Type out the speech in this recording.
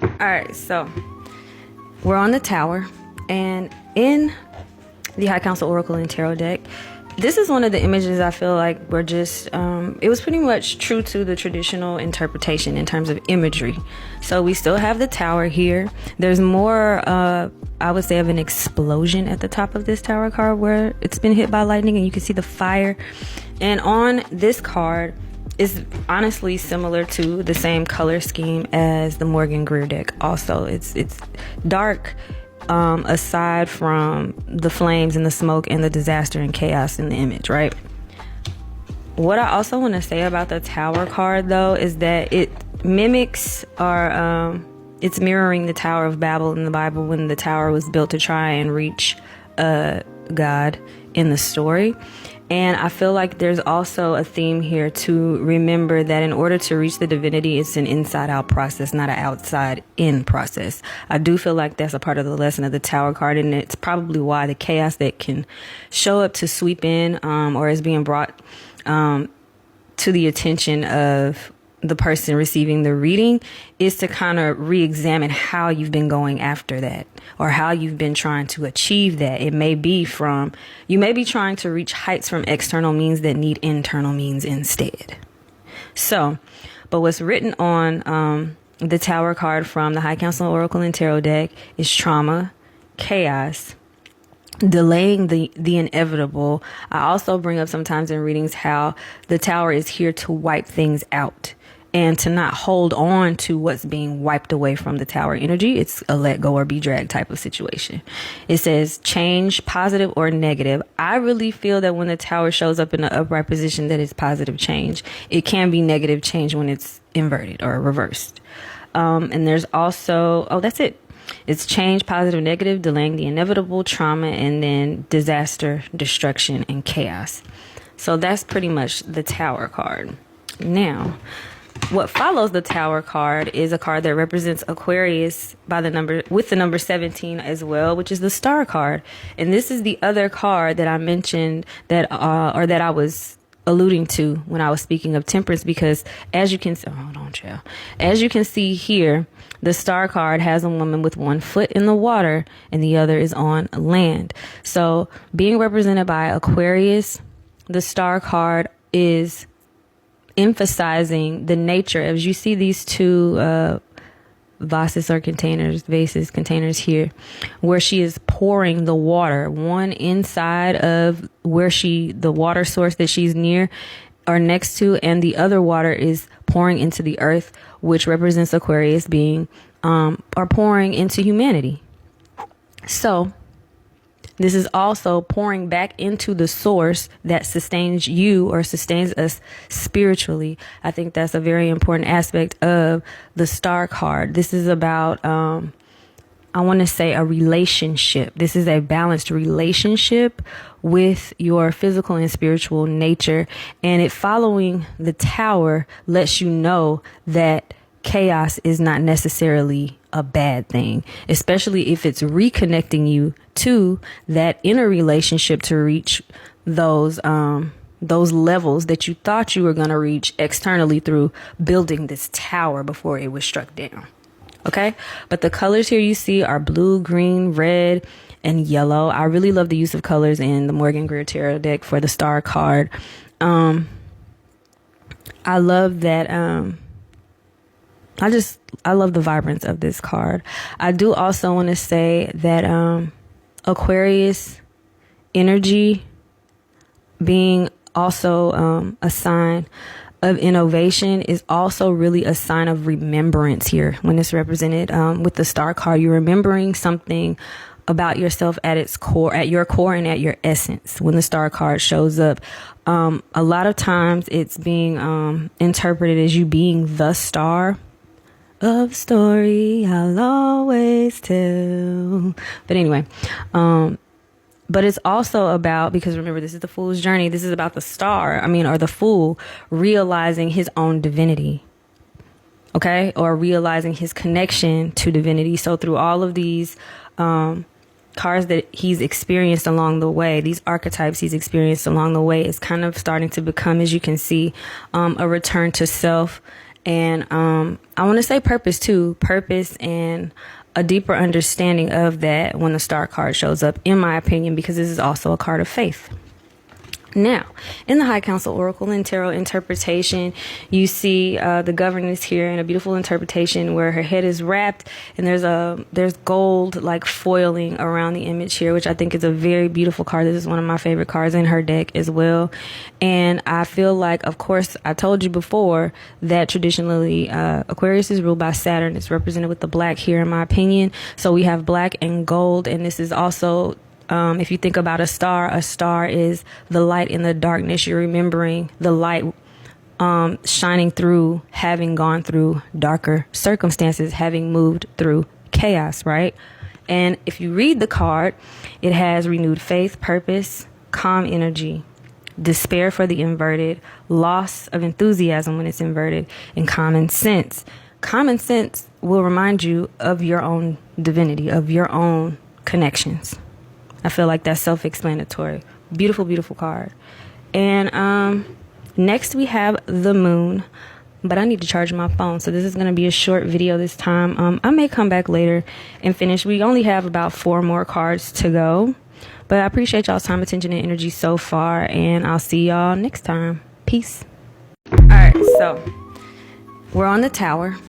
All right, so we're on the tower, and in the High Council Oracle and Tarot deck, this is one of the images I feel like were just, it was pretty much true to the traditional interpretation in terms of imagery. So we still have the tower here. There's more, I would say, of an explosion at the top of this tower card where it's been hit by lightning, and you can see the fire. And on this card is honestly similar to the same color scheme as the Morgan Grier deck. Also, it's dark, aside from the flames and the smoke and the disaster and chaos in the image, right? What I also want to say about the tower card, though, is that it mimics or it's mirroring the Tower of Babel in the Bible, when the tower was built to try and reach God in the story. And I feel like there's also a theme here to remember that in order to reach the divinity, it's an inside-out process, not an outside-in process. I do feel like that's a part of the lesson of the Tower card, and it's probably why the chaos that can show up to sweep in or is being brought to the attention of the person receiving the reading is to kind of re-examine how you've been going after that, or how you've been trying to achieve that. It may be from, you may be trying to reach heights from external means that need internal means instead. So, but what's written on the Tower card from the High Council Oracle and Tarot deck is trauma, chaos, delaying the inevitable. I also bring up sometimes in readings how the Tower is here to wipe things out, and to not hold on to what's being wiped away from the Tower energy. It's a let go or be dragged type of situation. It says change, positive or negative. I really feel that when the Tower shows up in an upright position, that it's positive change. It can be negative change when it's inverted or reversed. And there's also, that's it. It's change, positive, negative, delaying the inevitable, trauma, and then disaster, destruction, and chaos. So that's pretty much the Tower card. Now, what follows the Tower card is a card that represents Aquarius with the number 17 as well, which is the Star card. And this is the other card that I mentioned that I was alluding to when I was speaking of temperance, because as you can see here, the Star card has a woman with one foot in the water and the other is on land. So being represented by Aquarius, the Star card is emphasizing the nature, as you see these two vases containers here, where she is pouring the water, one inside of where the water source that she's near or next to, and the other water is pouring into the earth, which represents Aquarius being or pouring into humanity. So this is also pouring back into the source that sustains you or sustains us spiritually. I think that's a very important aspect of the Star card. This is about, I want to say, a relationship. This is a balanced relationship with your physical and spiritual nature. And it following the Tower lets you know that chaos is not necessarily a bad thing, especially if it's reconnecting you to that inner relationship to reach those levels that you thought you were going to reach externally through building this tower before it was struck down. Okay, but the colors here you see are blue, green, red, and yellow. I really love the use of colors in the Morgan Grier Tarot deck for the Star card. I love that. I love the vibrance of this card. I do also want to say that Aquarius energy being also a sign of innovation is also really a sign of remembrance here. When it's represented with the Star card, you're remembering something about yourself at its core, at your core and at your essence. When the Star card shows up, a lot of times it's being interpreted as you being the star of story I'll always tell. But anyway, but it's also about, because remember, this is the fool's journey. This is about the star, or the fool realizing his own divinity. Okay. Or realizing his connection to divinity. So through all of these, cards that he's experienced along the way, these archetypes he's experienced along the way, is kind of starting to become, as you can see, a return to self And I want to say purpose too. Purpose and a deeper understanding of that when the star card shows up, in my opinion, because this is also a card of faith. Now, in the High Council Oracle and Tarot interpretation, you see the governess here in a beautiful interpretation where her head is wrapped, and there's gold like foiling around the image here, which I think is a very beautiful card. This is one of my favorite cards in her deck as well. And I feel like, of course, I told you before that traditionally Aquarius is ruled by Saturn. It's represented with the black here, in my opinion. So we have black and gold, and this is also if you think about a star is the light in the darkness. You're remembering the light shining through, having gone through darker circumstances, having moved through chaos, right? And if you read the card, it has renewed faith, purpose, calm energy, despair for the inverted, loss of enthusiasm when it's inverted, and common sense. Common sense will remind you of your own divinity, of your own connections. I feel like that's self-explanatory. Beautiful, beautiful card. And next we have the moon. But I need to charge my phone, so this is going to be a short video this time. I may come back later and finish. We only have about 4 more cards to go. But I appreciate y'all's time, attention, and energy so far. And I'll see y'all next time. Peace. All right, so we're on the tower.